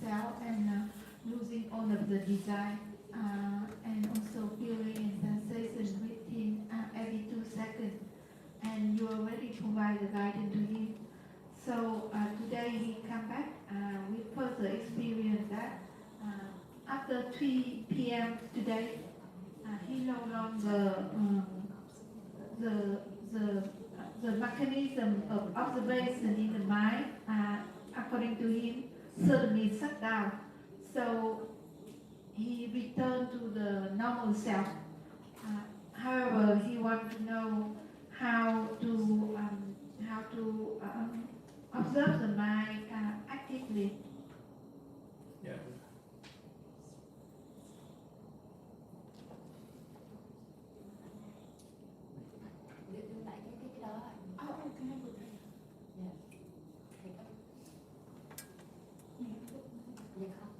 self and losing all of the desire and also feeling and sensation within every 2 seconds. And you already provide the guidance to him. So today he come back with further experience that after 3 p.m. today, he no longer the the the mechanism of observation in the mind, according to him, suddenly shut down. So he returned to the normal self. However, he wants to know how to observe the mind actively. Yeah. Đưa lại cái đó. Oh, okay. Dạ. Dạ không.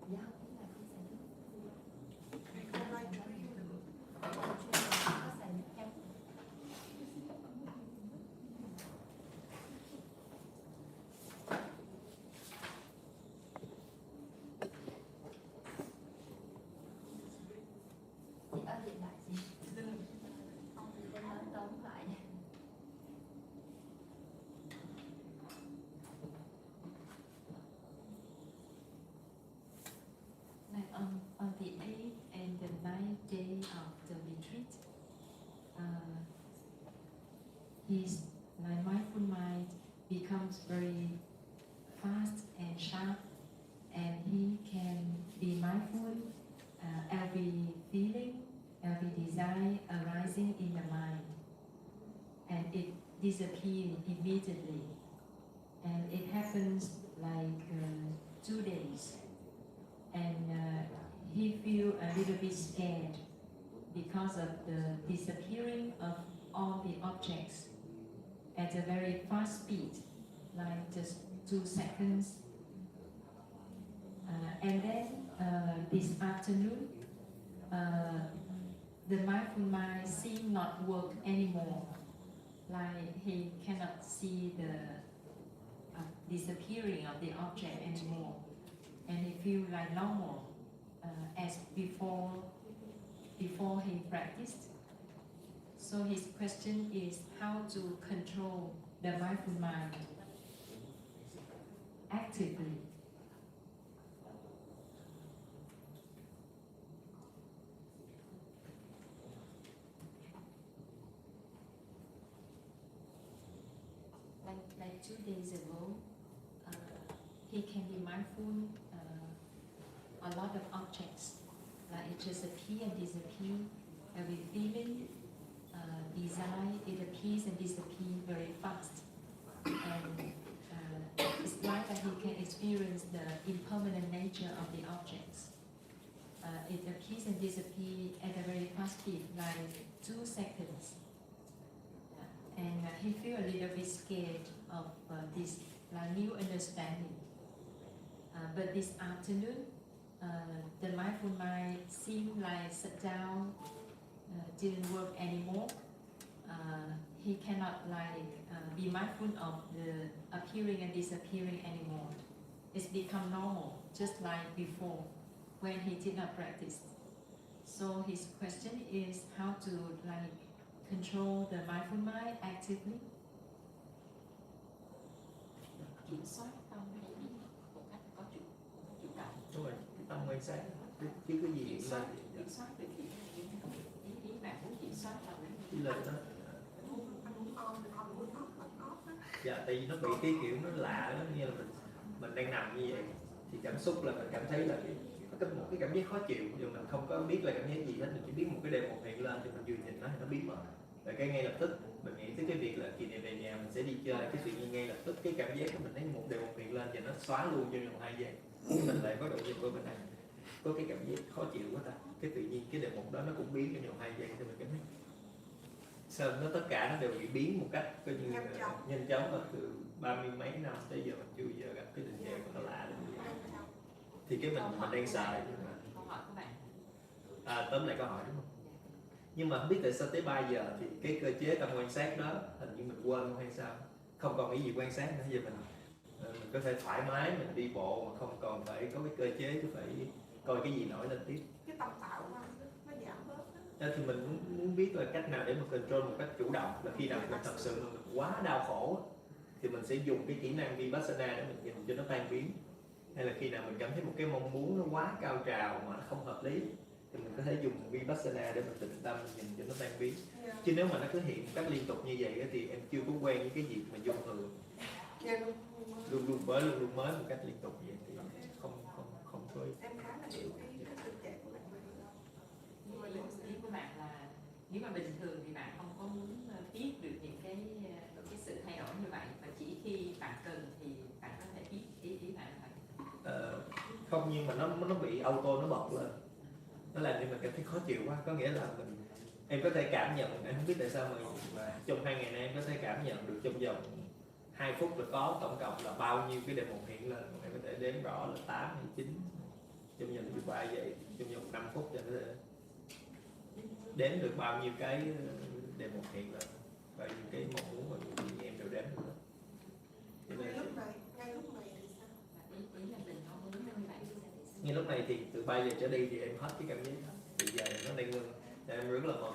Dạ không, cái này không xài nước. Có xài nước chấm. Chị ơi hiện lại gì? Nói tóm lại. Like on the 8th and the 9th day of the retreat, his mindful mind becomes very fast and sharp, and he can be mindful every feeling, every desire arising in the mind, and it disappears immediately, and it happens like 2 days. And he feel a little bit scared because of the disappearing of all the objects at a very fast speed, like just 2 seconds. And then this afternoon, the mindful mind seems not work anymore, like he cannot see the disappearing of the object anymore. And he feels like normal as before he practiced. So his question is how to control the mindful mind actively. Like 2 days ago, he can be mindful a lot of objects, like it just appear and disappear, every feeling, desire, it appears and disappears very fast. And it's like that he can experience the impermanent nature of the objects. It appears and disappears at a very fast speed, like 2 seconds. And he feels a little bit scared of this new understanding. But this afternoon, the mindful mind seemed like shut down, didn't work anymore. He cannot be mindful of the appearing and disappearing anymore. It's become normal, just like before, when he did not practice. So his question is how to control the mindful mind actively. Kiểm soát tâm hay ý một cách có chủ động. Đúng rồi, cái tâm quan sát chứ cái gì Kiểm cũng soát lên được ý bạn muốn kiểm soát là cái lên đó. Dạ, tại vì nó bị cái kiểu nó lạ lắm, như là mình đang nằm như vậy thì cảm xúc là mình cảm thấy là có một cái cảm giác khó chịu, nhưng mình không có biết là cảm giác gì hết, mình chỉ biết một cái đề mục hiện lên thì mình vừa nhìn nó biến mất. Và cái ngay lập tức mình nghĩ tới cái việc là kỳ này về nhà mình sẽ đi chơi, cái tự nhiên ngay lập tức cái cảm giác của mình thấy một đề mục hiện lên và nó xóa luôn trong vòng 2 giây. Mình lại có độ nhìn của mình này có cái cảm giác khó chịu quá ta, cái tự nhiên cái đề mục đó nó cũng biến trong vòng 2 giây thì mình cảm thấy sao nó tất cả nó đều bị biến một cách coi như nhanh chóng, mà từ 30 mấy năm tới giờ mình chưa giờ gặp cái tình trạng mà nó lạ đến như vậy. Thì cái mình đang sợ. câu hỏi của bạn. Tóm lại câu hỏi đúng không? Nhưng mà không biết tại sao tới 3 giờ thì cái cơ chế tâm quan sát đó hình như mình quên hay sao? không còn cái gì quan sát nữa. Giờ mình có thể thoải mái mình đi bộ mà không còn phải có cái cơ chế cứ phải coi cái gì nổi lên tiếp. Cái tâm tạo của anh nó giảm bớt đó. Thì mình muốn biết là cách nào để mình control một cách chủ động, là khi nào mình thật sự mình quá đau khổ thì mình sẽ dùng cái kỹ năng Vipassana để mình nhìn cho nó tan biến, hay là khi nào mình cảm thấy một cái mong muốn nó quá cao trào mà nó không hợp lý thì mình có thể dùng Vipassana để mình tĩnh tâm mình nhìn cho nó tan biến. Chứ nếu mà nó cứ hiện một cách liên tục như vậy á, thì em chưa có quen với cái việc mà dung thường luôn luôn mới một cách liên tục vậy thì không có. Em khá là hiểu cái tình trạng của bạn. Ý của bạn là nếu mà bình thường thì bạn không có muốn biết được những cái sự thay đổi như vậy, và chỉ khi bạn cần thì bạn có thể biết. Ý bạn là vậy. Không, nhưng mà nó bị auto nó bật lên, nó làm cho mình cảm thấy khó chịu quá. Có nghĩa là em có thể cảm nhận, em không biết tại sao mà trong 2 ngày nay em có thể cảm nhận được trong vòng 2 phút là có tổng cộng là bao nhiêu cái đề mục hiện lên. Em có thể đếm rõ là 8 hay 9 trong vòng 13 vậy, trong vòng 5 phút thì em có thể đếm được bao nhiêu cái đề mục hiện lên, bao nhiêu cái mong muốn và những gì em đều đếm được. Ngay lúc này thì sao? Ý là mình không muốn như vậy. Như lúc này thì từ 3 giờ trở đi thì em hết cái cảm giác đó. Bây giờ nó đang ngưng, thì em rất là mừng.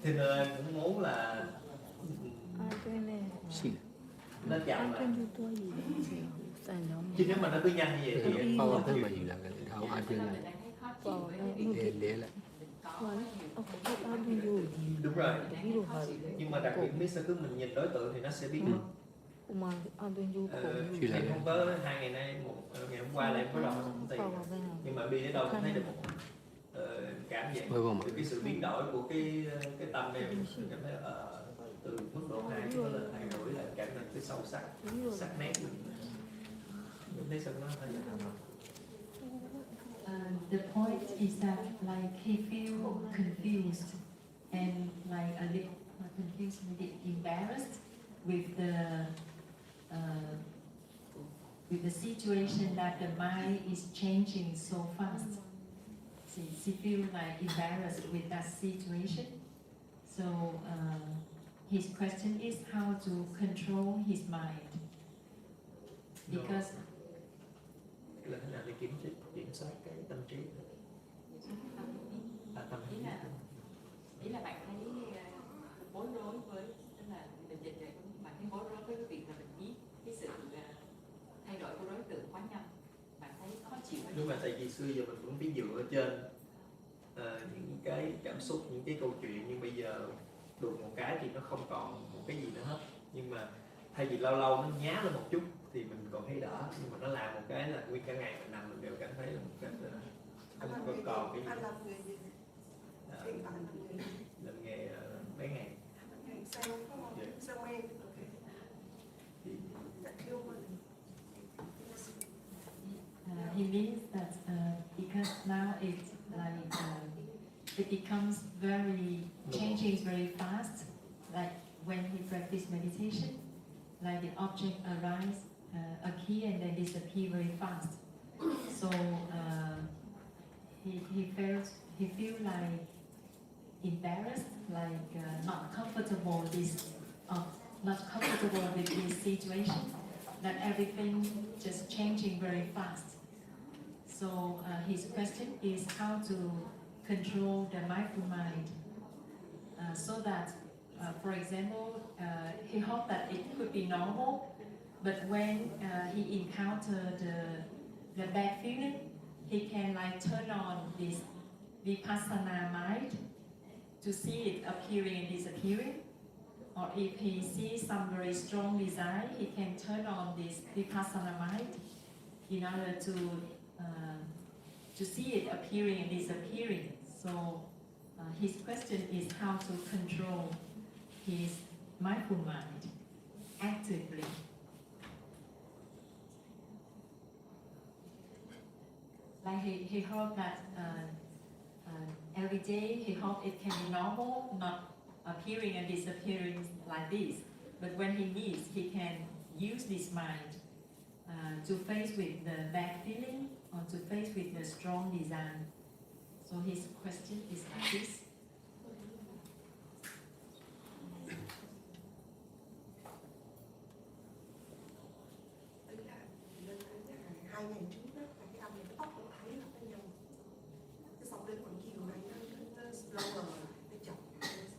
Thế nên em cũng muốn là nó chậm lại. Chứ nếu mà nó cứ nhanh như vậy thì em Bao không cái chịu. mà gì là cái thao ai trên này để lại Đúng rồi. Nhưng mà đặc biệt biết sao cứ mình nhìn đối tượng thì nó sẽ biết được. Em không có 2 ngày nay, ngày hôm qua là em có đọc công ty, nhưng mà đi đến đâu cũng thấy được một cảm giác được cái sự biến đổi của cái tâm em. Cảm thấy từ mức độ 2 nó lên 2 rưỡi là cảm thấy cái sâu sắc nét. Em thấy sao nó thay đổi. The point is that like he feel confused and like a little confused, maybe embarrassed with the situation that the mind is changing so fast. She feel like embarrassed with that situation. So his question is how to control his mind, because Là thế nào để kiểm soát cái tâm trí? Tâm trí. ý là bạn thấy bối rối với, tức là mình dịch về bạn thấy bối rối với cái việc là mình biết cái sự thay đổi của đối tượng quá nhanh, bạn thấy khó chịu. Đúng rồi, tại vì xưa giờ mình cũng biết dựa trên những cái cảm xúc, những cái câu chuyện, nhưng bây giờ đụng một cái thì nó không còn một cái gì nữa hết. Nhưng mà thay vì lâu lâu nó nhá lên một chút thì mình còn thấy đỡ, nhưng mà nó làm một cái là nguyên cả ngày mình nằm mình đều cảm thấy là một cái không còn cái gì. Anh làm nghề gì? Hiện tại làm nghề gì? Làm nghề mấy ngày. Sale đúng không? Salesman. He means that because now it's like it becomes very changing very fast, like when he practice meditation, like the object arise, appear and then disappear very fast. So he feel like embarrassed, like not comfortable with this situation, that everything just changing very fast. So his question is how to control the mindful mind, so that, for example, he hoped that it could be normal, but when he encountered the bad feeling, he can like turn on this vipassana mind to see it appearing and disappearing. Or if he sees some very strong desire, he can turn on this vipassana mind in order to see it appearing and disappearing. So his question is how to control his mindful mind actively. Like he hoped that every day he hoped it can be normal, not appearing and disappearing like this. But when he needs, he can use this mind to face with the bad feeling or to face with the strong desire. So his question is like this. ngày trước đó, là cái âm này cái tóc cũng thấy là bây giờ cái sóng lên khoảng chiều này nó lower nó chậm,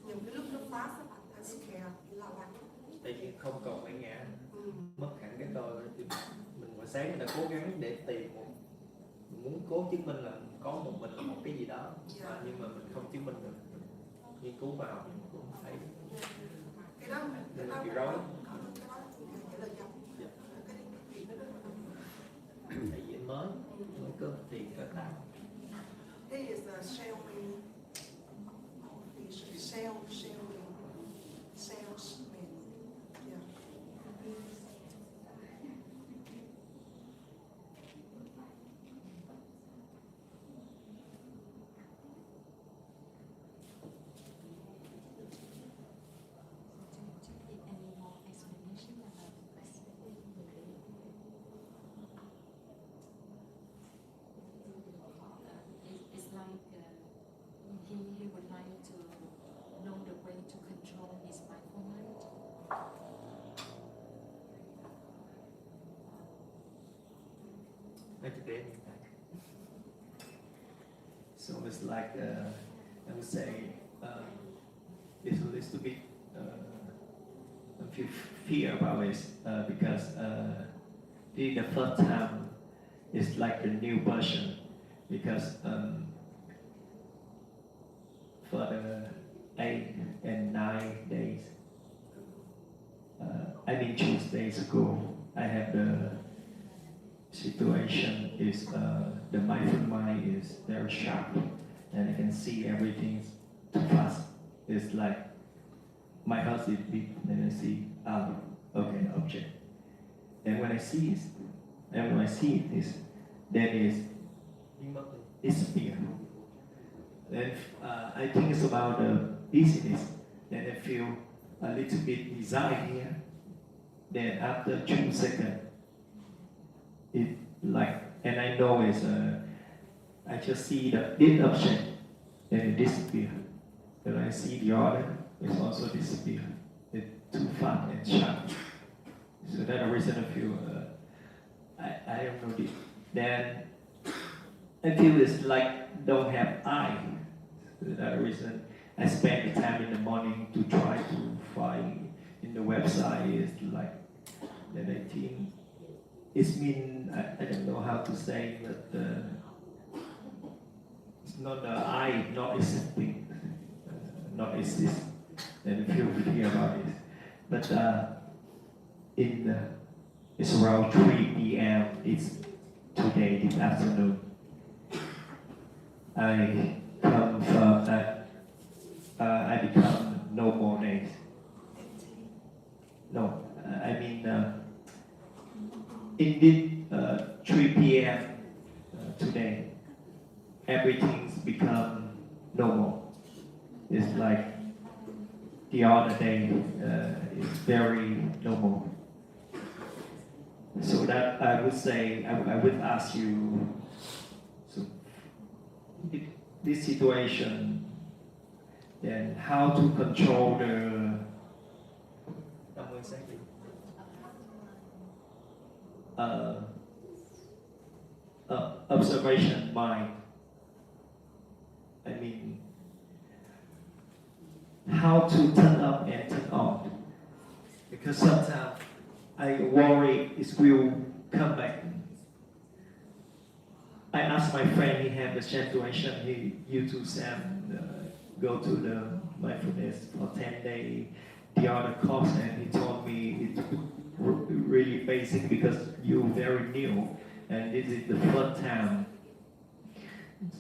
nhiều cái lúc nó fast á bạn, nó scare, lo lắng. tại vì không còn bản ngã, Ừ. mất hẳn cái tôi. Mình buổi sáng mình đã cố gắng để tìm một, mình muốn cố chứng minh là có một mình là một cái gì đó, nhưng mà mình không chứng minh được. Mình nghiên cứu vào mình cũng thấy Cái đó nên là bị rối. cái đó cái lời dòng. Dạ. Cái chuyện đó rất là Tại vì mới có tiền có tạo. He is a salesman. Salesman. Yeah. Do you need any more explanation about this? It's like he would like to know the way to control his mindful mind. So it's like I would say it's a little bit I feel fear about it because the first time it's like a new version because for the 8 and 9 days I mean Tuesdays ago I had the situation is the mindful mind is very sharp and I can see everything too fast. It's like my house is big and I see okay object. And when I see it, then it's disappear. Then I think it's about the business. Then I feel a little bit desire here. Then after 2 seconds, it like, and I know it's I just see this object, then it disappear. Then I see the other, it's also disappear. It's too fast and sharp. So that's the reason I feel I don't know this. Then I feel it's like don't have eye. So that's the reason I spend the time in the morning to try to find in the website is like then I think it's mean I don't know how to say but it's not the eye not existing not exist and feel fear about it but it's around 3 p.m. It's today this afternoon I come from I become no more days no I mean in this 3 p.m. Today, everything's become normal. It's like the other day is very normal. So that I would say, I would ask you, so this situation, then how to control the observation mind. I mean, how to turn up and turn off. Because sometimes I worry it will come back. I asked my friend, he had the situation, he used to go to the mindfulness for 10 days, the other course, and he told me it's really basic because you're very new and this is the first time.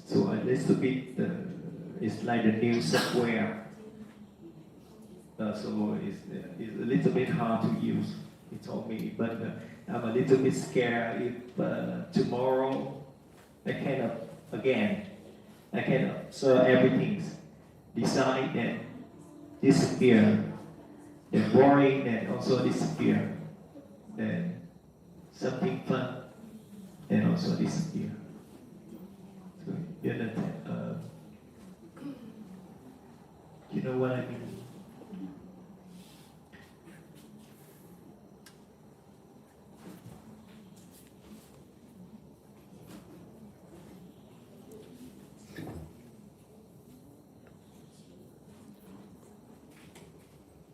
So a little bit, it's like the new software. So it's a little bit hard to use, he told me, but I'm a little bit scared if tomorrow I cannot so everything's decide and disappear, then worry then also disappear, then something fun then also disappear. So you understand? You know what I mean?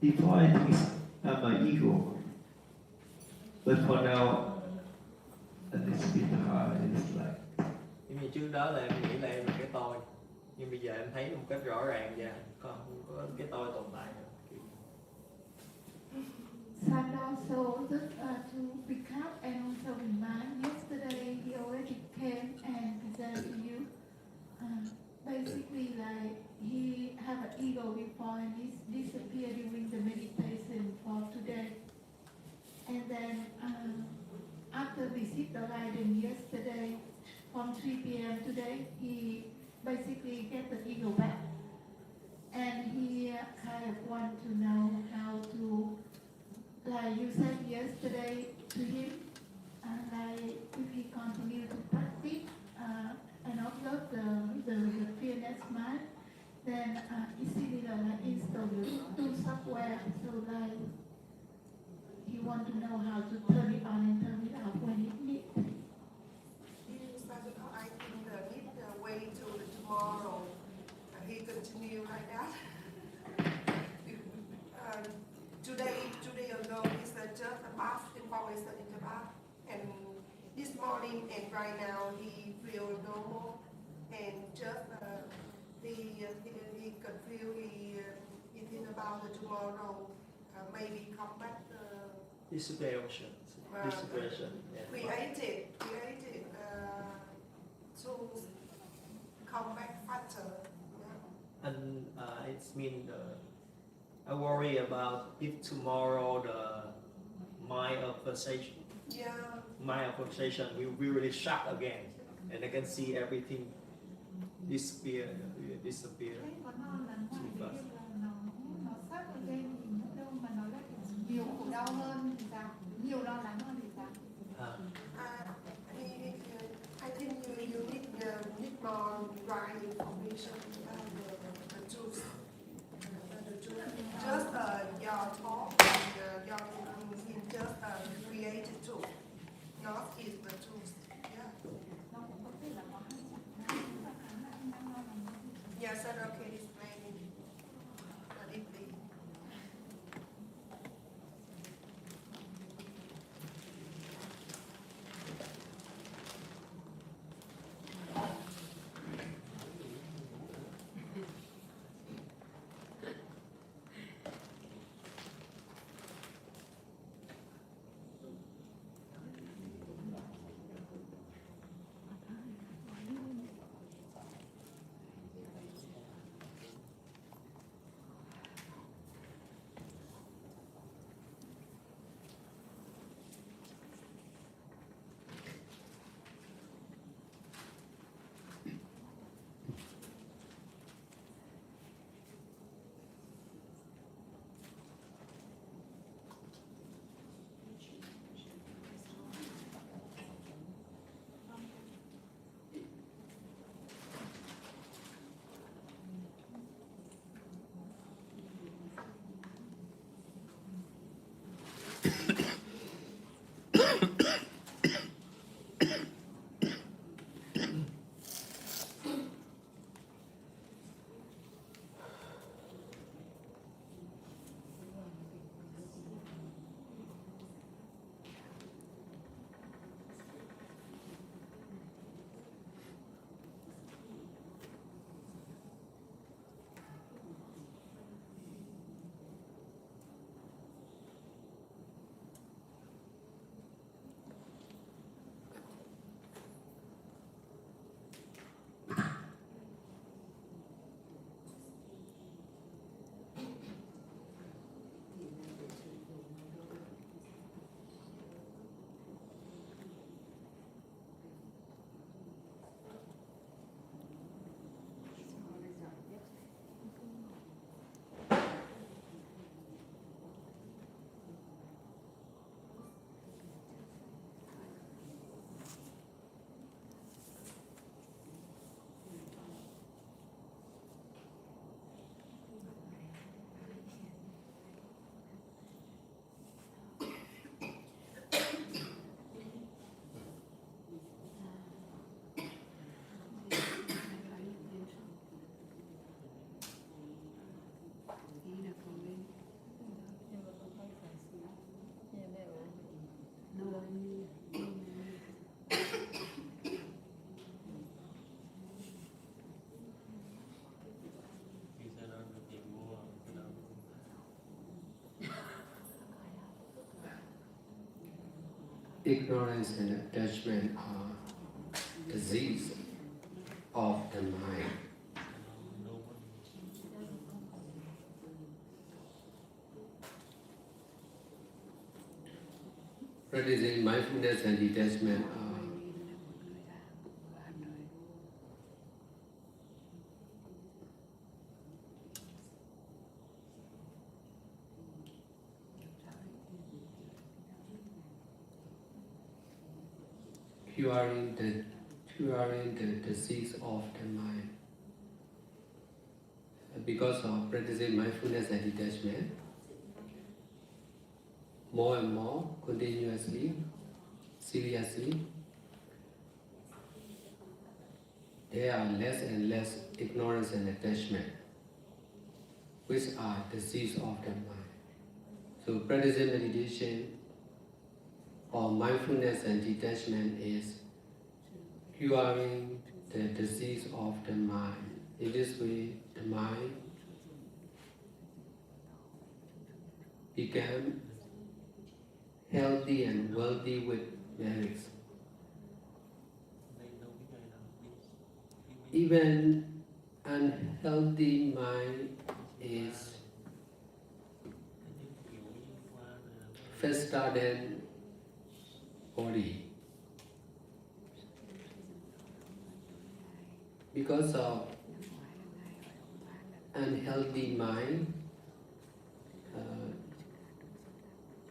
before I think I'm an ego. But for now, it's a bit hard. It's like, Giống như trước đó là em nghĩ là em là cái tôi, nhưng bây giờ em thấy một cách rõ ràng ra không có cái tôi tồn tại nữa. Sun also just to recap and also remind, yesterday he already came and presented to you. Basically, like he have an ego before and he disappeared during the meditation for today. And then after visit the garden yesterday from 3 p.m. today, he basically get the ego back. And he kind of want to know how to, like you said yesterday to him, like if he continue to practice and observe the fearless mind, then it's similar like install to software. So like he want to know how to turn it on and turn it off when it needs. I think need wait till tomorrow. He continue like that. Today ago is just a bath information in the bath, and this morning and right now he feel normal and just he could feel he think about the tomorrow maybe come back. Dissipation, yeah. Created to come back faster. Yeah. And it's mean I worry about if tomorrow the mind of sensation will be really sharp again, and I can see everything disappear. Thấy có non là ngoài cái việc là nó sát ở đây thì nó đâu mà nó lại nhiều khổ đau hơn thì sao, nhiều lo lắng hơn thì sao? I think you need more right information about the truth. Just your talk and your in just created truth, not is the truth. Yeah. Nó cũng có thể là có hai trạng thái, đang lo lắng. Yes, and okay, explain deeply. ignorance and attachment are disease of the mind. Practicing mindfulness and detachment are curing the disease of the mind. Because of practicing mindfulness and detachment, more and more, continuously, seriously, there are less and less ignorance and attachment, which are disease of the mind. So practicing meditation or mindfulness and detachment is curing the disease of the mind. In this way, the mind became healthy and wealthy with merits. Even unhealthy mind is faster than body. Because of unhealthy mind,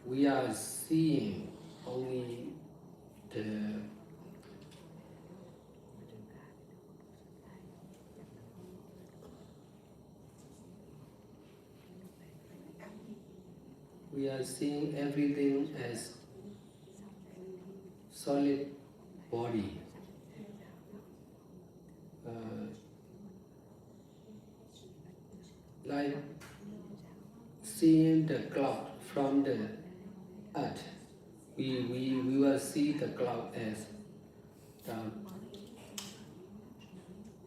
we are seeing only we are seeing everything as solid body. Like seeing the cloud from the earth, we will see the cloud as the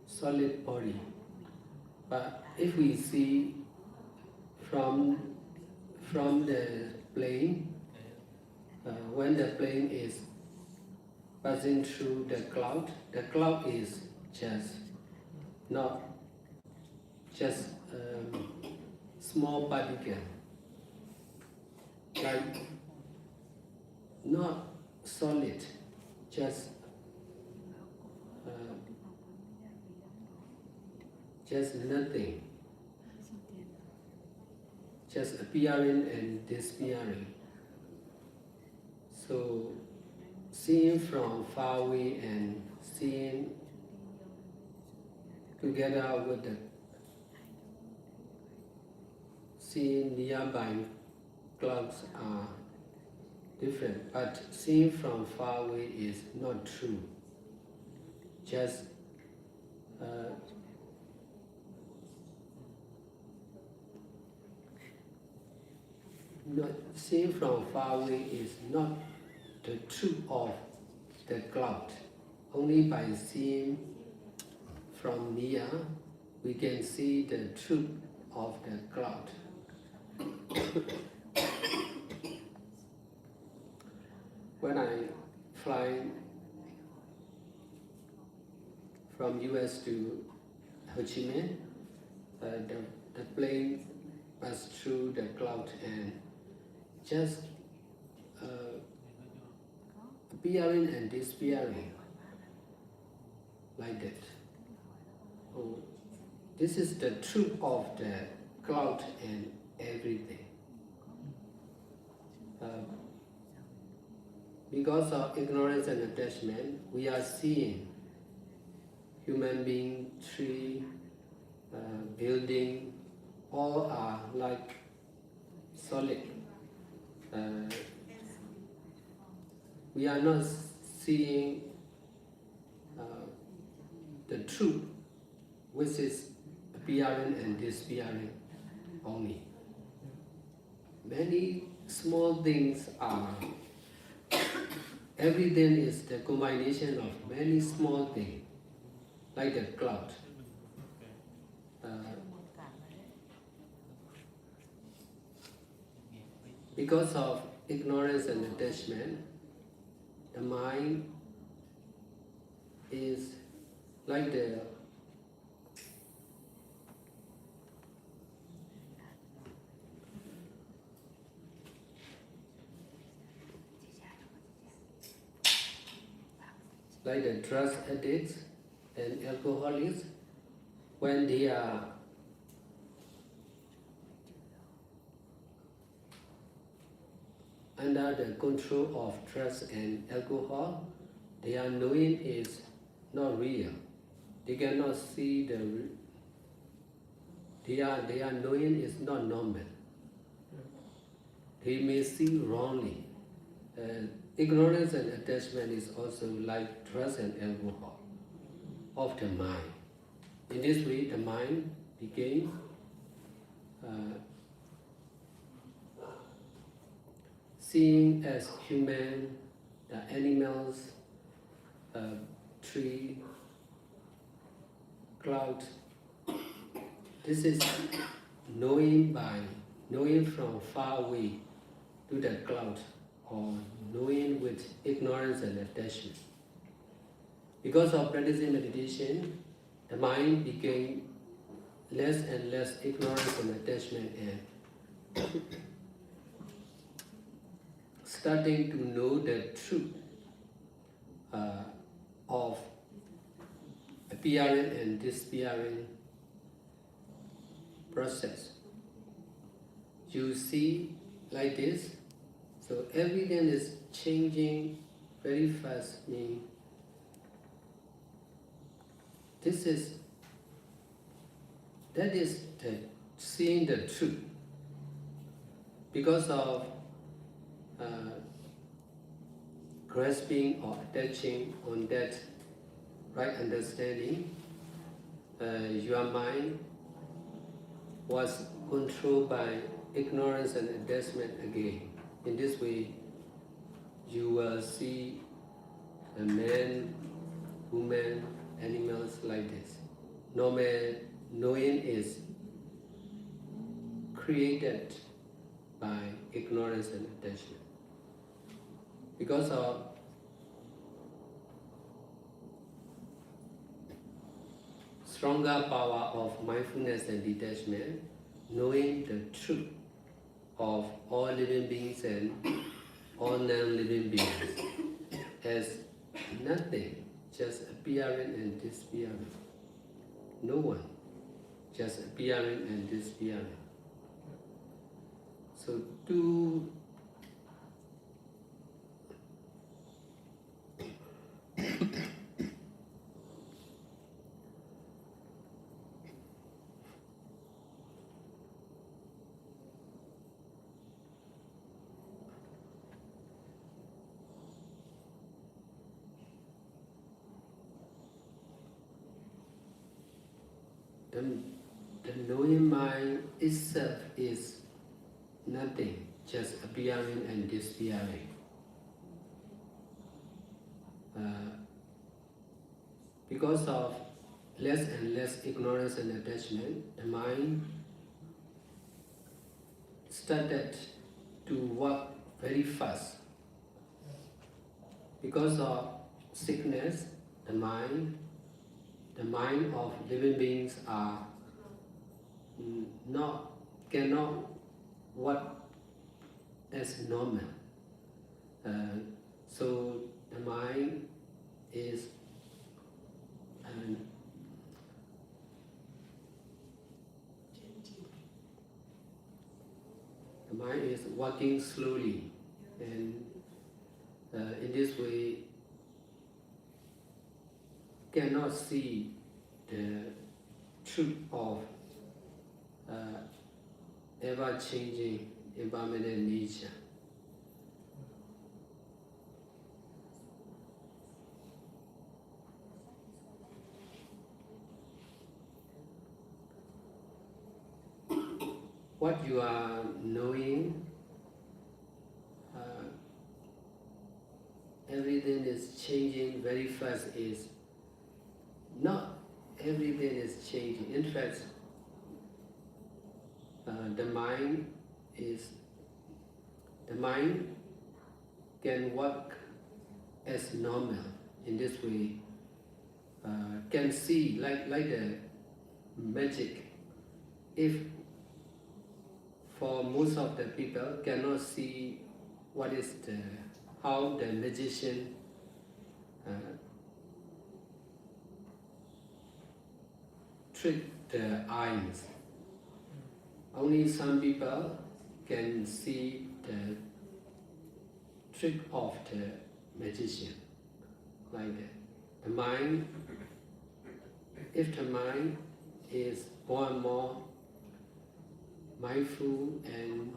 solid body. But if we see from the plane, when the plane is passing through the cloud is just small particle, like not solid, just nothing, just appearing and disappearing. So seeing from far away and seeing together with the seeing nearby clouds are different, but seeing from far away is not true. Just not seeing from far away is not the truth of the cloud. Only by seeing from near, we can see the truth of the cloud. When I fly from US to Ho Chi Minh, the plane passed through the cloud and just appearing and disappearing like that. Oh, this is the truth of the cloud and everything. Because of ignorance and attachment, we are seeing human being, tree, building, all are like solid. We are not seeing the truth, which is appearing and disappearing only. Many small things are, everything is the combination of many small things, like the cloud. Because of ignorance and attachment, the mind is like the drug addicts and alcoholics when they are under the control of drugs and alcohol, their knowing is not real. They cannot see their knowing is not normal. They may see wrongly. Ignorance and attachment is also like drugs and alcohol of the mind. In this way, the mind became seeing as human, the animals, tree, cloud. This is knowing from far away to the cloud, or knowing with ignorance and attachment. Because of practicing meditation, the mind became less and less ignorance and attachment, and starting to know the truth of appearing and disappearing process. You see like this, so everything is changing very fast. That is seeing the truth. Because of grasping or attaching on that right understanding, your mind was controlled by ignorance and attachment again. In this way, you will see a man, woman, animals like this. Normal knowing is created by ignorance and attachment. Because of stronger power of mindfulness and detachment, knowing the truth of all living beings and all non-living beings as nothing, just appearing and disappearing. No one, just appearing and disappearing. So the knowing mind itself is nothing, just appearing and disappearing. Because of less and less ignorance and attachment, the mind started to work very fast. Because of sickness, the mind of living beings are cannot work as normal. So the mind is working slowly, and in this way cannot see the truth of ever-changing impermanent nature. What you are knowing, everything is changing very fast, is not everything is changing. In fact, the mind can work as normal. In this way, can see like the magic. If for most of the people cannot see what is how the magician trick the eyes. Only some people can see the trick of the magician, like that. The mind, if the mind is more and more mindful and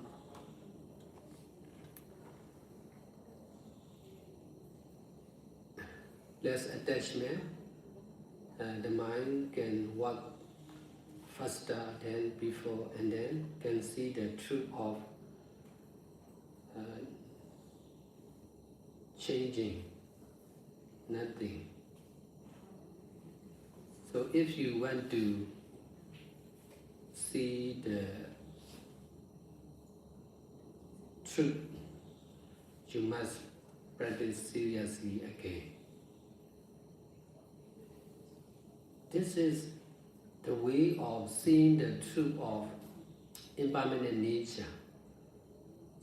less attachment, the mind can work faster than before and then can see the truth of changing nothing. So if you want to see the truth, you must practice seriously again. This is the way of seeing the truth of impermanent nature.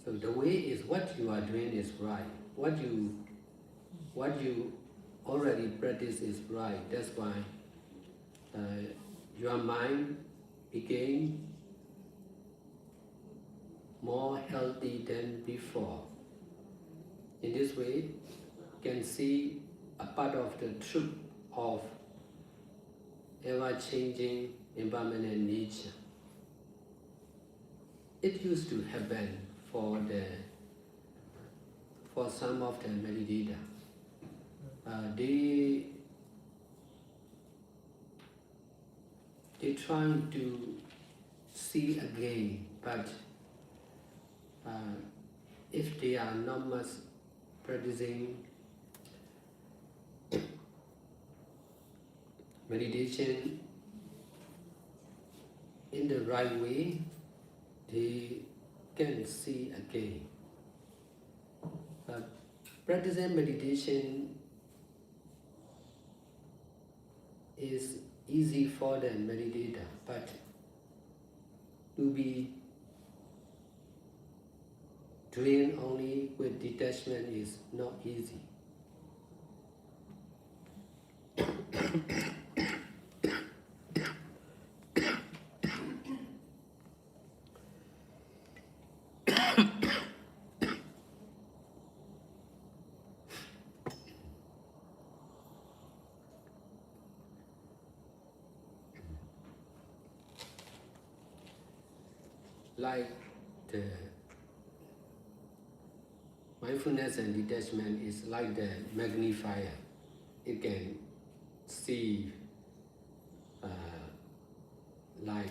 So the way is what you are doing is right. What you already practice is right. That's why your mind became more healthy than before. In this way, you can see a part of the truth of ever-changing impermanent nature. It used to happen for some of the meditators. They trying to see again, but if they are not much practicing meditation in the right way, they can see again. But practicing meditation is easy for the meditator, but to be doing only with detachment is not easy. Like the mindfulness and detachment is like the magnifier. It can see like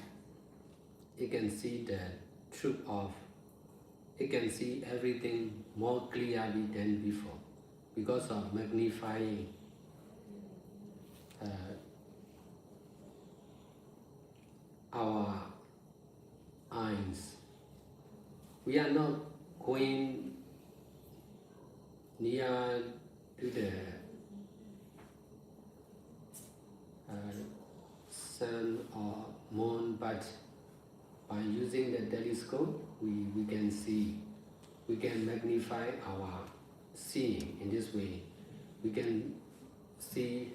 it can see the truth of, it can see everything more clearly than before because of magnifying our eyes. We are not going near to the sun or moon, but by using the telescope, we can see, we can magnify our seeing. In this way, we can see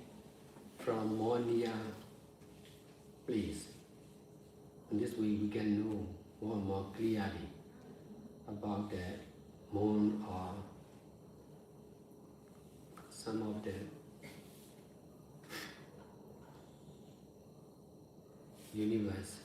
from more near place. In this way, we can know more and more clearly about the moon or some of the universe.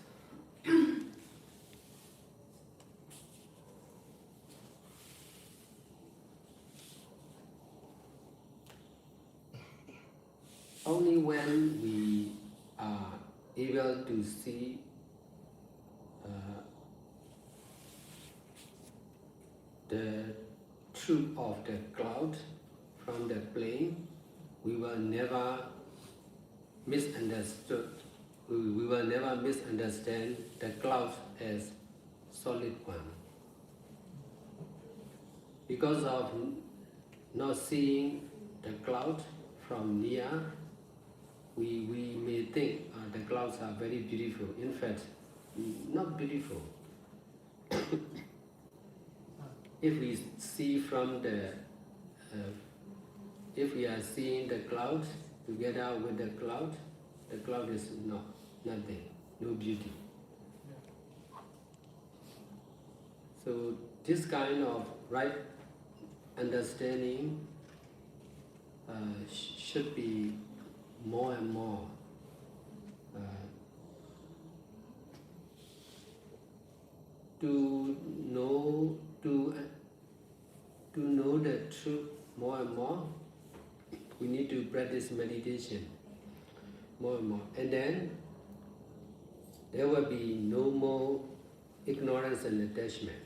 Only when we are able to see the truth of the cloud from the plane, we will never misunderstood. We will never misunderstand the cloud as solid one. Because of not seeing the cloud from near, we may think the clouds are very beautiful. In fact, not beautiful. If we see from the, if we are seeing the cloud together with the cloud is nothing, no beauty. So this kind of right understanding should be more and more to know the truth more and more. We need to practice meditation more and more, and then there will be no more ignorance and attachment.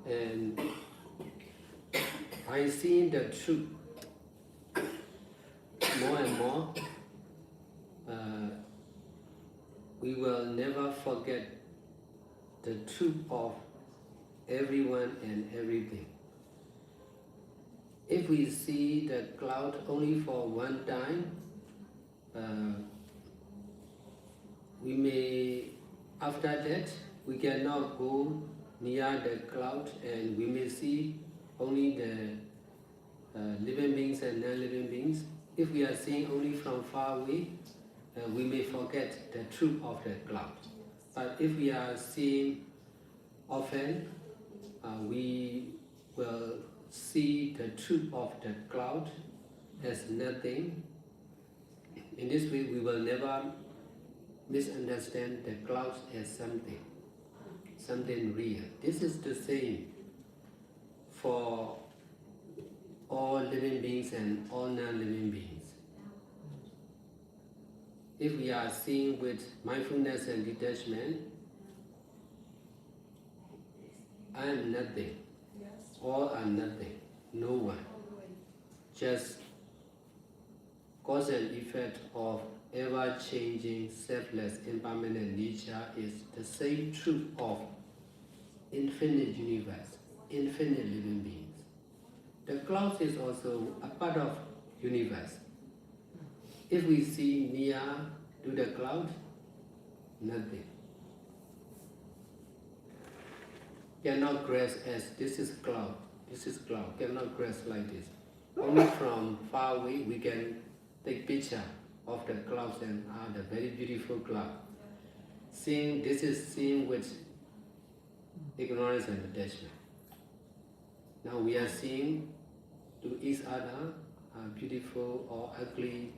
And by seeing the truth more and more, we will never forget the truth of everyone and everything. If we see the cloud only for one time, we may, after that, we cannot go near the cloud, and we may see only the living beings and non-living beings. If we are seeing only from far away, we may forget the truth of the cloud. But if we are seeing often, we will see the truth of the cloud as nothing. In this way, we will never misunderstand the clouds as something real. This is the same for all living beings and all non-living beings. If we are seeing with mindfulness and detachment, I am nothing, all are nothing, no one. Just cause and effect of ever-changing, selfless, impermanent nature is the same truth of infinite universe, infinite living beings. The clouds is also a part of universe. If we see near to the cloud, nothing. Cannot grasp as this is cloud, cannot grasp like this. Only from far away we can take picture of the clouds and the very beautiful cloud. Seeing this is seen with ignorance and attachment. Now we are seeing to each other beautiful or ugly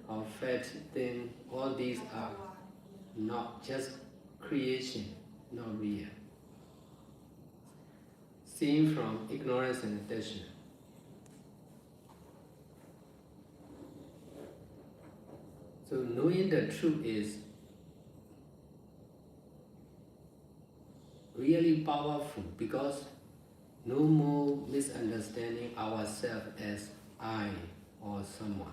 or fat thing. All these are not just creation, not real. Seeing from ignorance and attachment. So knowing the truth is really powerful because no more misunderstanding ourselves as I or someone.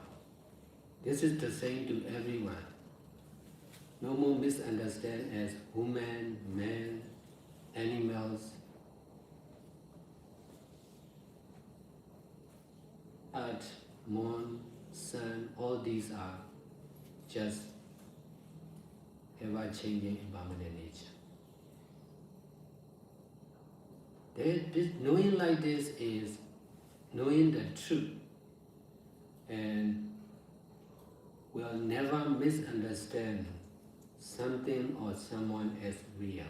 This is the same to everyone. No more misunderstand as woman, man, animals, earth, moon, sun, all these are just ever-changing impermanent nature. Knowing like this is knowing the truth and will never misunderstand something or someone as real.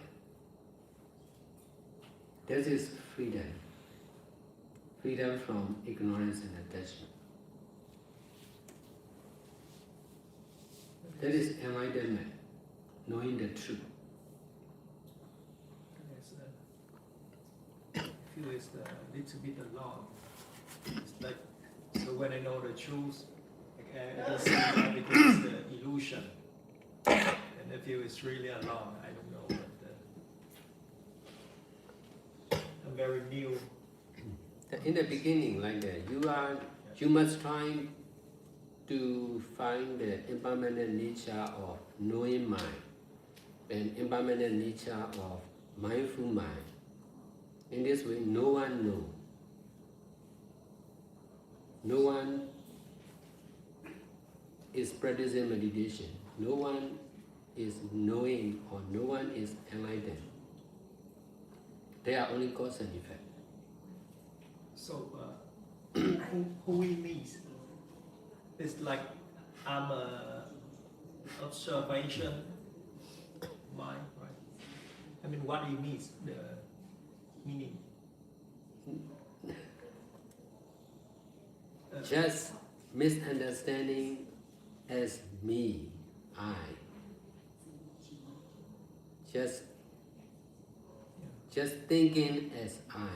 This is freedom. Freedom from ignorance and attachment. That is enlightenment, knowing the truth. I feel it's a little bit alone. It's like, so when I know the truth, I can see everything is the illusion. And I feel it's really alone. I don't know, but I'm very new. In the beginning, like that, you must try to find the impermanent nature of knowing mind and impermanent nature of mindful mind. In this way, no one knows. no one is practicing meditation. No one is knowing or no one is enlightened. They are only cause and effect. So who we meet? It's like I'm a observation mind, right? I mean, what do you mean? The meaning? Just misunderstanding as me, I. Just thinking as I.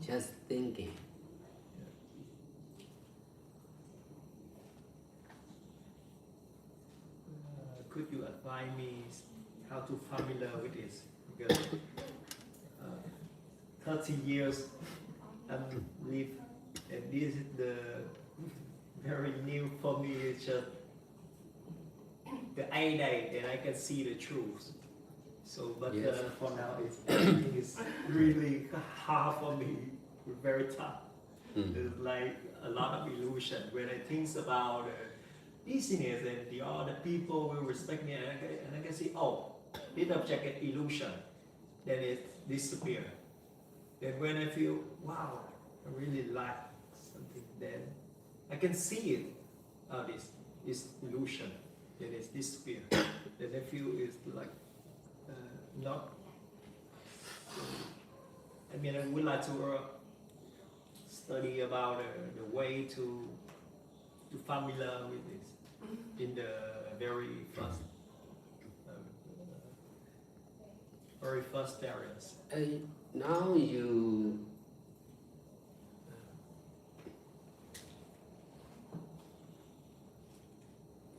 Just thinking. Could you advise me how to familiar with this? Because 30 years I'm live, and this is the very new for me. It's just the eye day, and I can see the truth. So, but Yes. For now, everything is really hard for me. Very tough. There's like a lot of illusion. When I think about business and the other people will respect me, and I can see, oh, this object is illusion, then it disappear. Then when I feel, wow, I really like something, then I can see it. This is illusion, then it's disappear. Then I feel it's like not. I mean, I would like to study about the way to familiar with this in the very first areas. Now you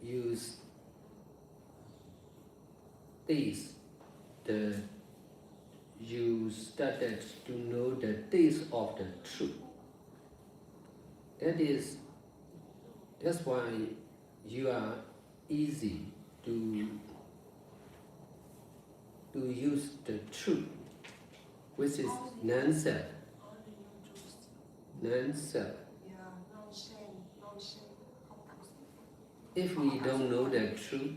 use this, you started to know the taste of the truth. That's why you are easy to use the truth, which is non-self. Non-self. Yeah, non-shame, non-shame. If we don't know the truth,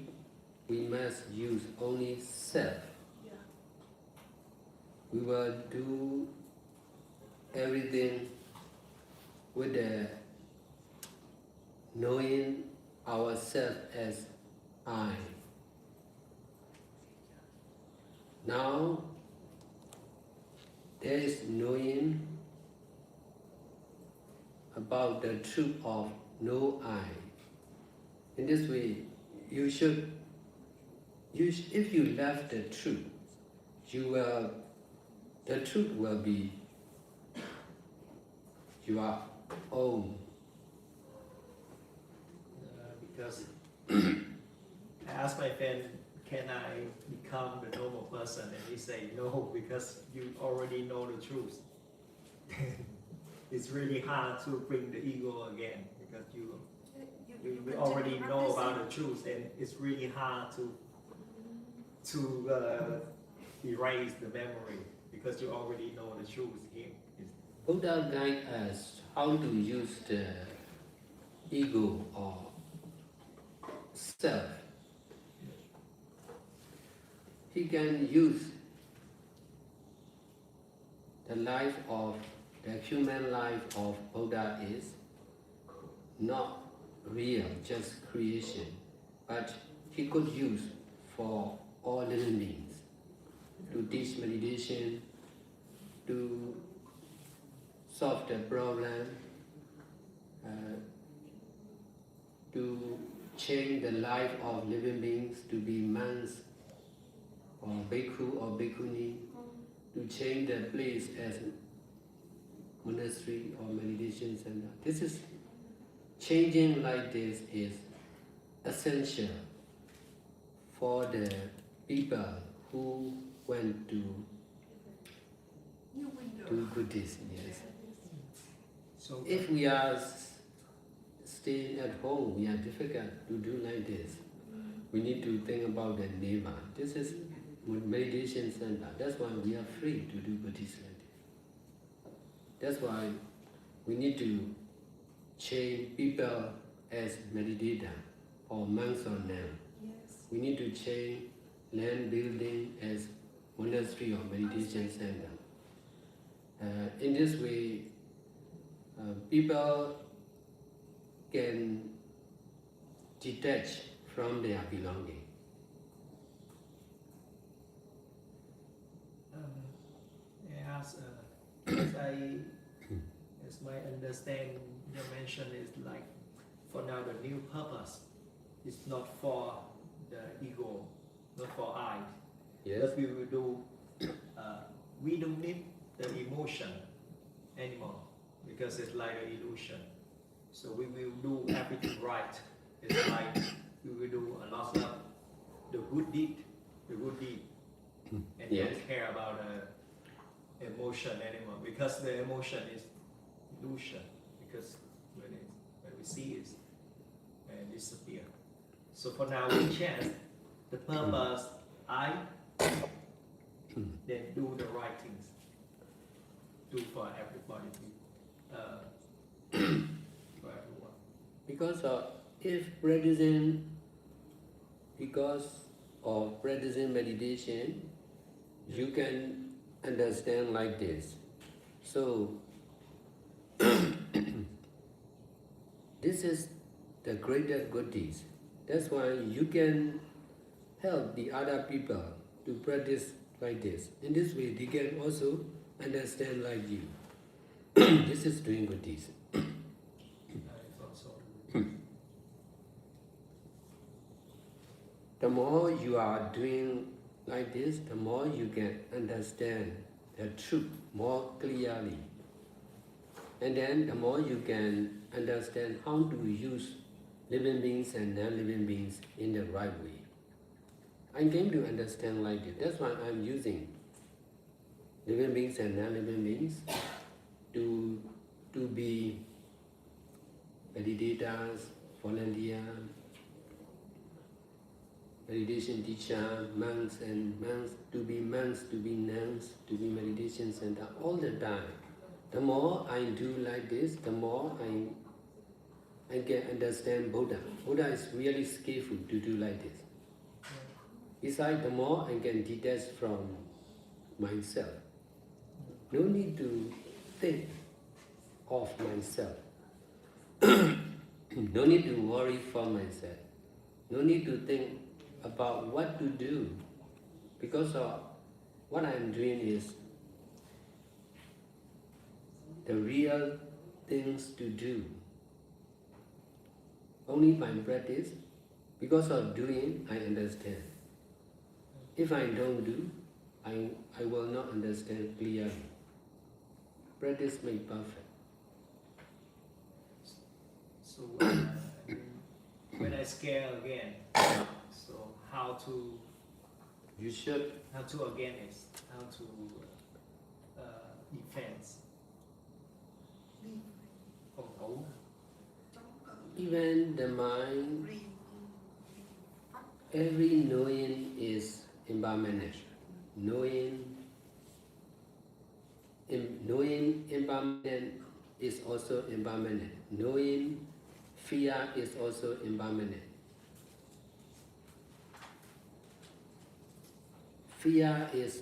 we must use only self. Yeah. We will do everything with the knowing ourselves as I. Now there is knowing about the truth of no I. In this way, if you love the truth, the truth will be your own. Because I asked my friend, can I become the normal person? And he said, no, because you already know the truth. It's really hard to bring the ego again, because you already know about the truth, and it's really hard to erase the memory, because you already know the truth again. Buddha guides us how to use the ego or self. He can use the life of the human life of Buddha is not real, just creation, but he could use for all living beings to teach meditation, to solve the problem, to change the life of living beings to be monks or bhikkhu or bhikkhuni, to change the place as monastery or meditation center. This is changing like this is essential for the people who went to do Buddhism. Yes. So If we are staying at home, we are difficult to do like this. We need to think about the Neva. This is meditation center. That's why we are free to do Buddhism like this. That's why we need to train people as meditator or monks or nuns. Yes. We need to change land building as monastery or meditation center. In this way, people can detach from their belonging. As as my understand, you mentioned is like for now the new purpose is not for the ego, not for I. Yes. But we will do. We don't need the emotion anymore because it's like an illusion. So we will do everything right. It's like we will do a lot of the good deed, and Yes. don't care about the emotion anymore because the emotion is illusion. Because when we see it, and disappear. So for now we chant the purpose I, then do the right things. Do for everybody. For everyone. Because of practicing meditation, you can understand like this. So this is the greater good deeds. That's why you can help the other people to practice like this. In this way, they can also understand like you. This is doing good deeds. It's also The more you are doing like this, the more you can understand the truth more clearly. And then the more you can understand how to use living beings and non-living beings in the right way. I came to understand like this. That's why I'm using living beings and non-living beings to be meditators, volunteers, meditation teacher, monks, to be nuns, to be meditation center all the time. The more I do like this, the more I can understand Buddha. Buddha is really skillful to do like this. Besides, the more I can detach from myself. No need to think of myself. No need to worry for myself. No need to think about what to do, because what I'm doing is the real things to do. Only by practice, because of doing, I understand. If I don't do, I will not understand clearly. Practice makes perfect. so when I scare again. So how to You should against, how to defense. Phòng thủ. even the mind, every knowing is impermanent. Knowing impermanent is also impermanent. Knowing fear is also impermanent. Fear is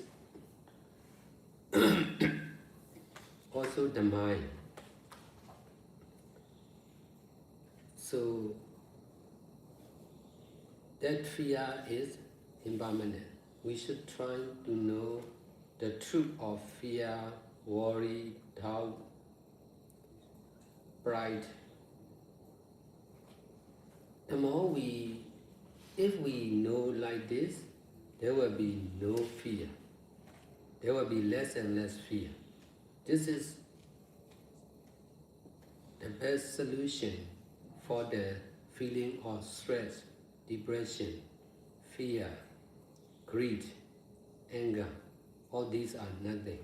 also the mind. So that fear is impermanent. We should try to know the truth of fear, worry, doubt, pride. The more if we know like this, there will be no fear. There will be less and less fear. This is the best solution for the feeling of stress, depression, fear, greed, anger. All these are nothing,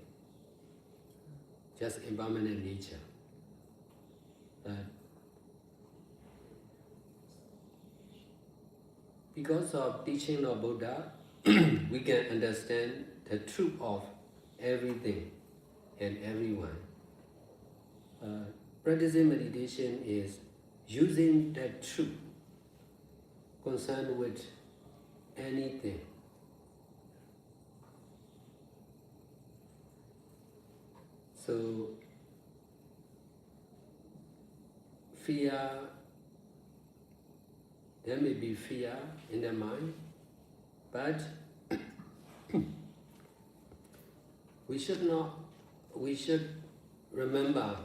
just impermanent nature. Because of teaching of Buddha, we can understand the truth of everything and everyone. practicing meditation is using that truth concerned with anything. So, fear, there may be fear in the mind, but we should remember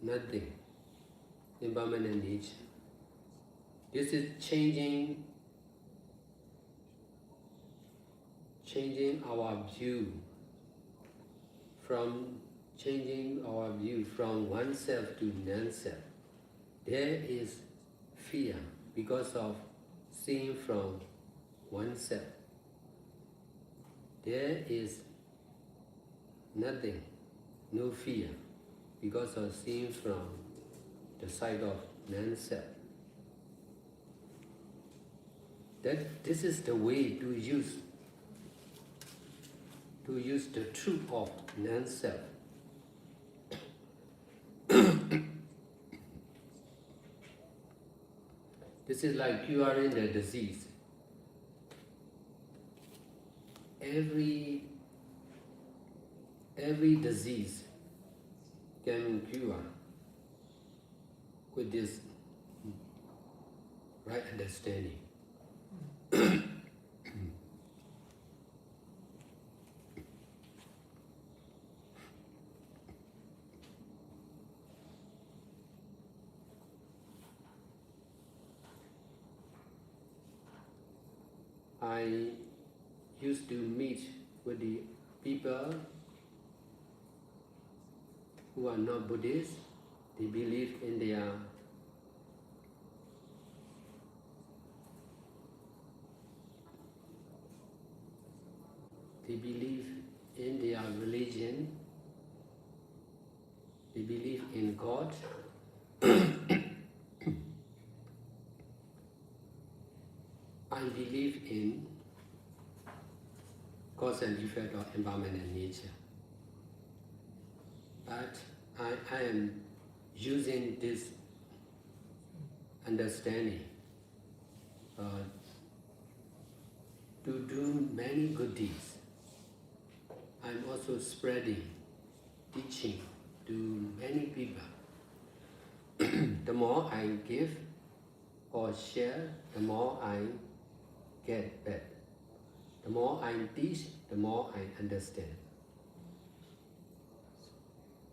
nothing, impermanent nature. This is changing our view from oneself to non-self. There is fear because of seeing from oneself. There is nothing, no fear, because of seeing from the side of non-self. This is the way to use the truth of non-self. This is like curing the disease. Every disease can cure with this right understanding. I used to meet with the people who are not Buddhists. They believe in their religion. They believe in God. I believe in cause and effect of impermanent nature. But I am using this understanding to do many good deeds. I'm also spreading, teaching to many people. The more I give or share, the more I get back. The more I teach, the more I understand.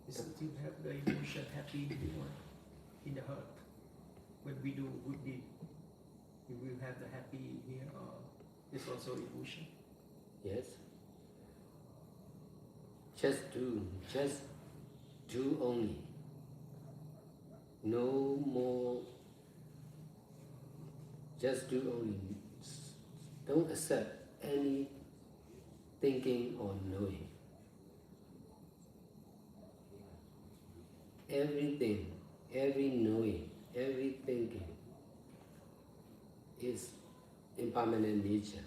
You still have the emotion happy in the heart. When we do good deed, we will have the happy here, or it's also emotion. Yes. Just do only. No more. Just do only. Don't accept any thinking or knowing. Everything, every knowing, every thinking is impermanent nature.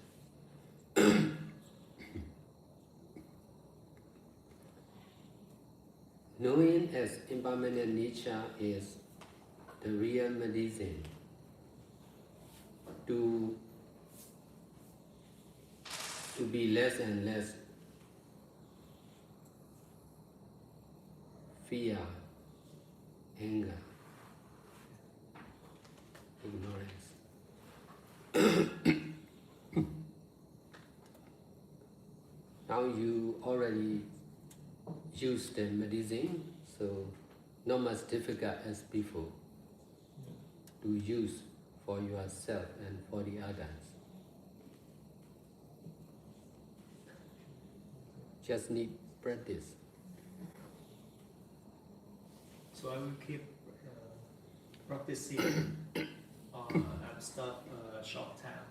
Knowing as impermanent nature is the real medicine to be less and less fear, anger, ignorance. Now you already use the medicine, so not much difficult as before to use for yourself and for the others. Just need practice. So I will keep practicing. I'm start a short time.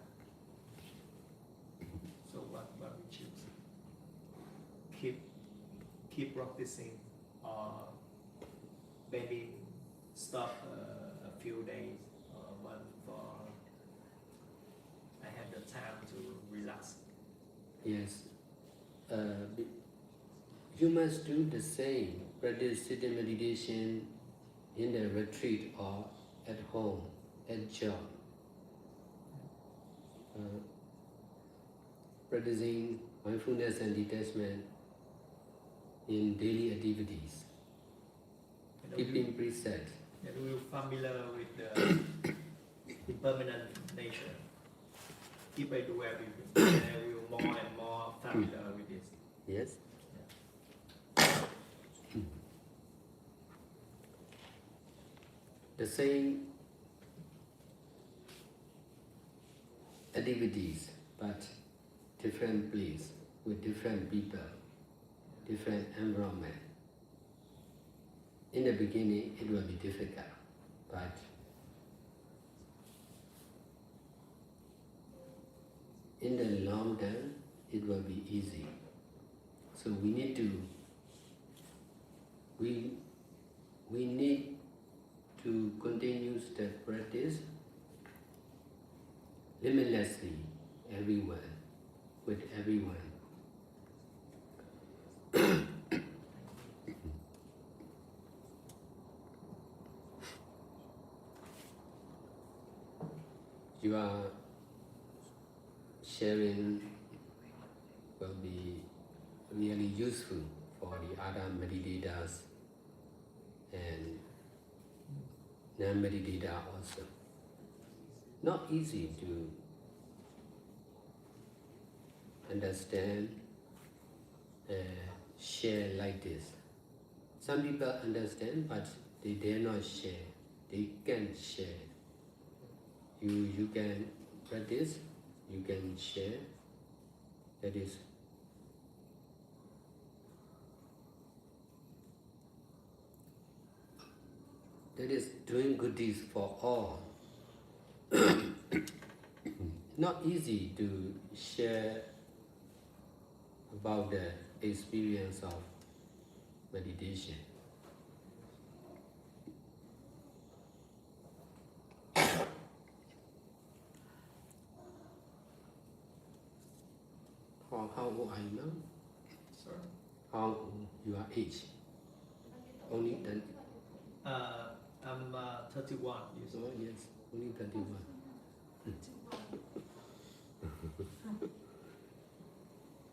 So what we choose? Keep practicing, maybe stop a few days, one for I have the time to relax. Yes. You must do the same. Practice sitting meditation in the retreat or at home, at job. Practicing mindfulness and detachment in daily activities, You know, keeping preset. and we're familiar with the impermanent nature. If I do everything, then I will more and more familiar with this. Yes. The same activities, but different place with different people, different environment. In the beginning, it will be difficult, but in the long term, it will be easy. So we need to continue the practice limitlessly everywhere, with everyone. Your sharing will be really useful for the other meditators and non-meditator also. Not easy to understand share like this. Some people understand, but they dare not share. They can't share. You can practice, you can share. That is doing good deeds for all. Not easy to share about the experience of meditation. How old are you now? Sorry. How your age? Only 10. I'm 31 years Oh old. yes, only 31.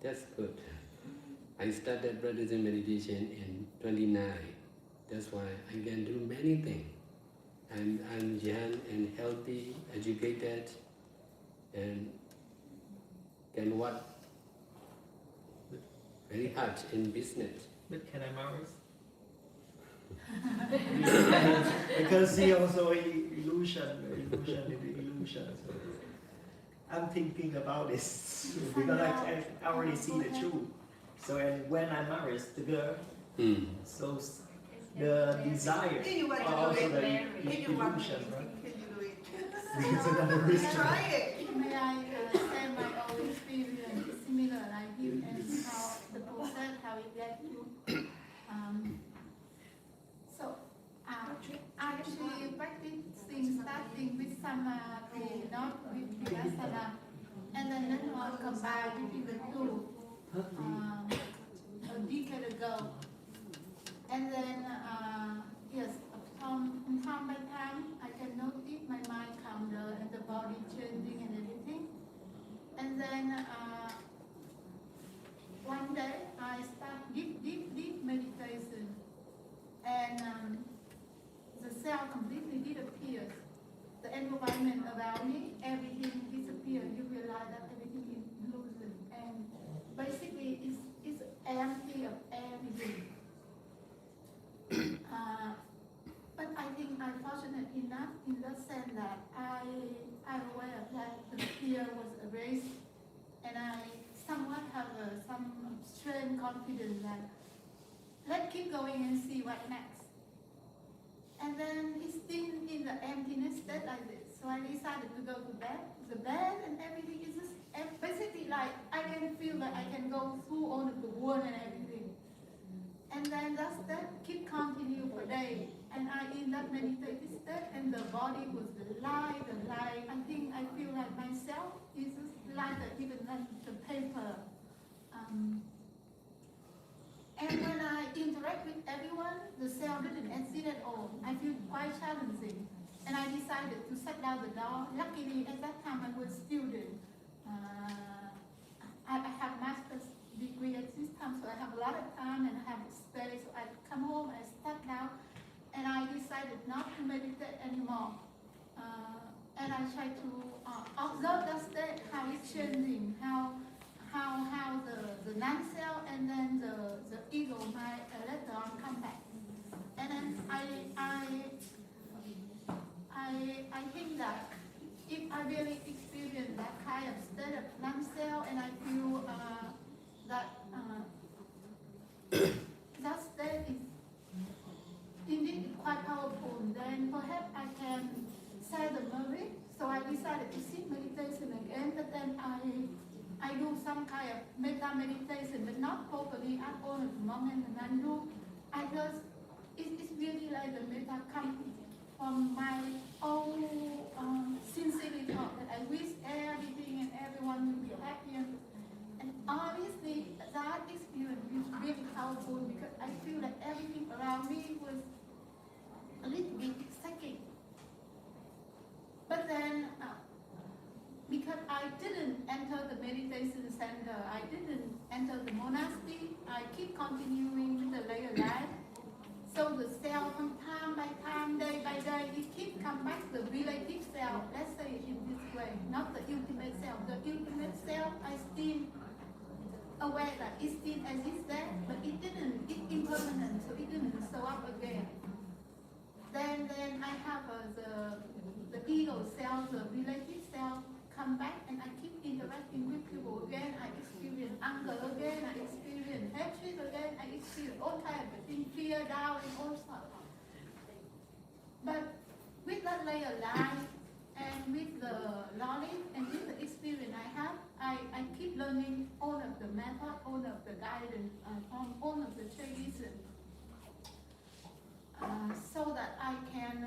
That's good. I started practicing meditation in 29. That's why I can do many things. I'm young and healthy, educated, and can work very hard in business. But can I marry? Because he also illusion in the illusion. So I'm thinking about this because I already see the truth. So and when I marry the girl, so the desire If you want to are do also it, the if you want to, illusion, right? can you do it? It's another reason. Try it. May I share my own experience? It's similar like you and how the process, how it led you. So I actually practicing starting with samadhi, not with vipassana, and then later on combined between the two a decade ago. And then yes, from time by time I can notice my mind calmer and the body changing and everything. And then one day I start deep meditation, and the cell completely disappears. The environment around me, everything disappears. You realize that everything is illusion, and basically it's empty of everything. But I think I'm fortunate enough in the sense that I'm aware that the fear was erased, and I somewhat have some strange confidence that let's keep going and see what next. And then it's still in the emptiness state like this. So I decided to go to bed. The bed and everything is just basically like I can feel that I can go through all of the world and everything. And then that keep continue for days. And I in that meditative state, and the body was light. I think I feel like myself is just lighter even than the paper. And when I interact with everyone, the cell didn't exist years old. I feel quite challenging. And I decided to shut down the door. Luckily, at that time, I was a student. I have master's degree at this time, so I have a lot of time and I have space. So I come home, I sat down, and I decided not to meditate anymore. And I try to observe the state, how it's changing, how the non-self and then the ego might later on come back. And then I think that if I really experience that kind of state of non-self and I feel that that state is indeed quite powerful, then perhaps I can say the merit. So I decided to seek meditation again, but then I do some kind of metta meditation, but not properly at all at the moment. And I just, it's really like the metta come from my own sincerely thought that I wish everything and everyone will be happy. And honestly, that experience is really powerful because I feel that everything around me was a little bit shaking. But then, because I didn't enter the meditation center, I didn't enter the monastery, I keep continuing with the layer life. So the self from time by time, day by day, it keeps come back the relative self, let's say it in this way, not the ultimate self. The ultimate self, I still aware that it still exists there, but it's impermanent, so it didn't show up again. Then I have the ego self, the relative self come back, and I keep interacting with people again. I experience anger again, I experience hatred again, I experience all kinds of things, fear, doubt, and all sorts. But with that layer life and with the knowledge and with the experience I have, I keep learning all of the method, all of the guidance from all of the traditions. So that I can,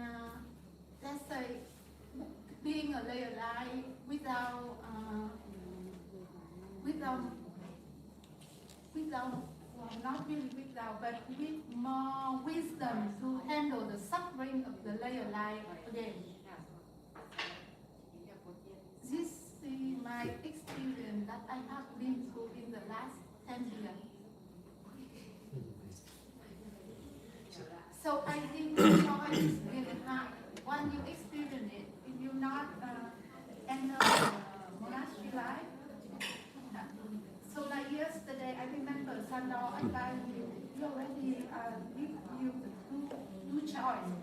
let's say, being a layer life without, not really without, but with more wisdom to handle the suffering of the layer life again. This is my experience that I have been through in the last 10 years. So I think joy is really hard. When you experience it, if you not enter the monastery life. So like yesterday, I remember Sandor advised you, he already give you the two choice.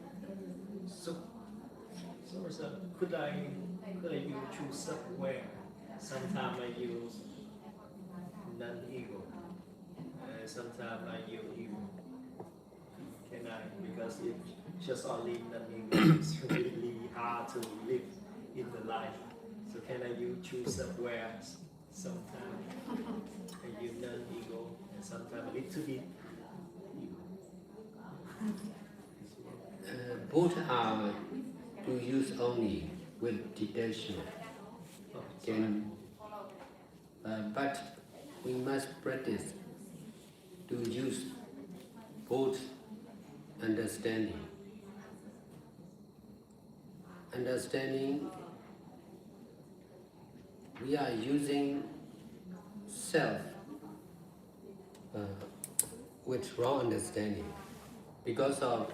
So could I use choose somewhere? Sometimes I use non-ego. Sometimes I use ego. Can I? Because if just only non-ego, it's really hard to live in the life. So can I choose somewhere? Sometimes I use non-ego, and sometimes a little bit ego. Both are to use only with detention. But we must practice to use both understanding. Understanding, we are using self with wrong understanding. Because of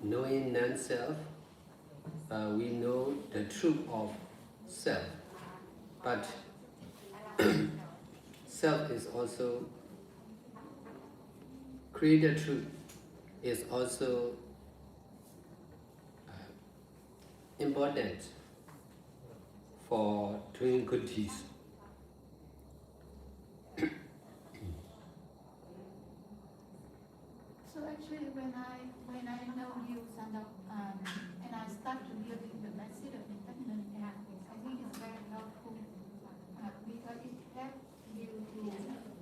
knowing non-self, we know the truth of self. But self is also, creator truth is also important for doing good deeds. So actually, when I know you, Sandor, and I start to deal with the message of enlightenment, I think it's very helpful because it helps you to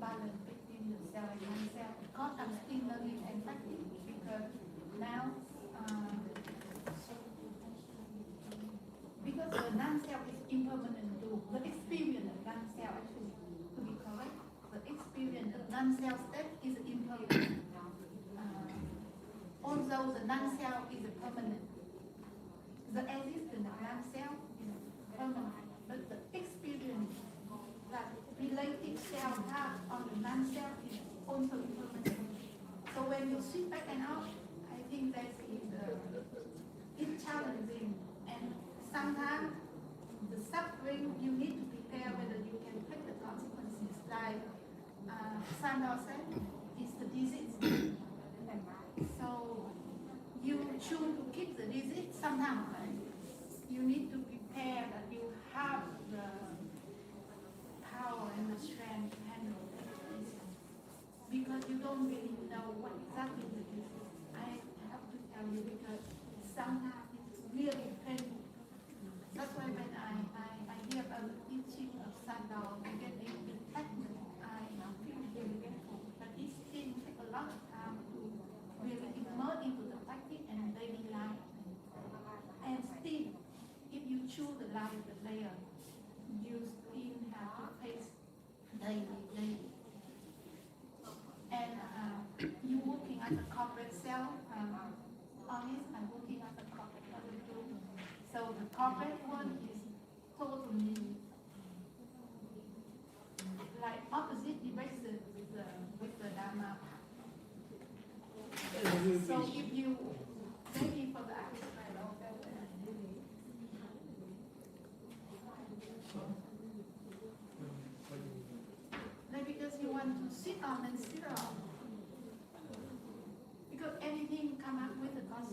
balance between the self and non-self. Because I'm still learning and practicing, because now, because the non-self is impermanent too. The experience of non-self, actually, to be correct, the experience of non-self state is impermanent. Also although the non-self is a permanent. The existence of non-self is permanent, but the experience that related self have on the non-self is also permanent. So when you sit back and out, I think that is it's challenging, and sometimes the suffering you need to prepare whether you can take the consequences. Like Sandor said, it's the disease. So you choose to keep the disease. Sometimes you need to prepare that you have the power and the strength to handle the disease, because you don't really know what exactly the disease is. I have to tell you, because sometimes it's really painful. That's why when I hear about the teaching of Sandor, I get into technique, I feel really grateful. But it still takes a lot of time to really immerse into the practice and daily life. And still, if you choose the life of the layer, you still have to face daily. And you working as a corporate self, honest, I'm working as a corporate level too. So the corporate one is totally like opposite direction with the Dharma path. So if you, thank you for that. Like because you want to sit on and sit on. Because anything come up with the consequence.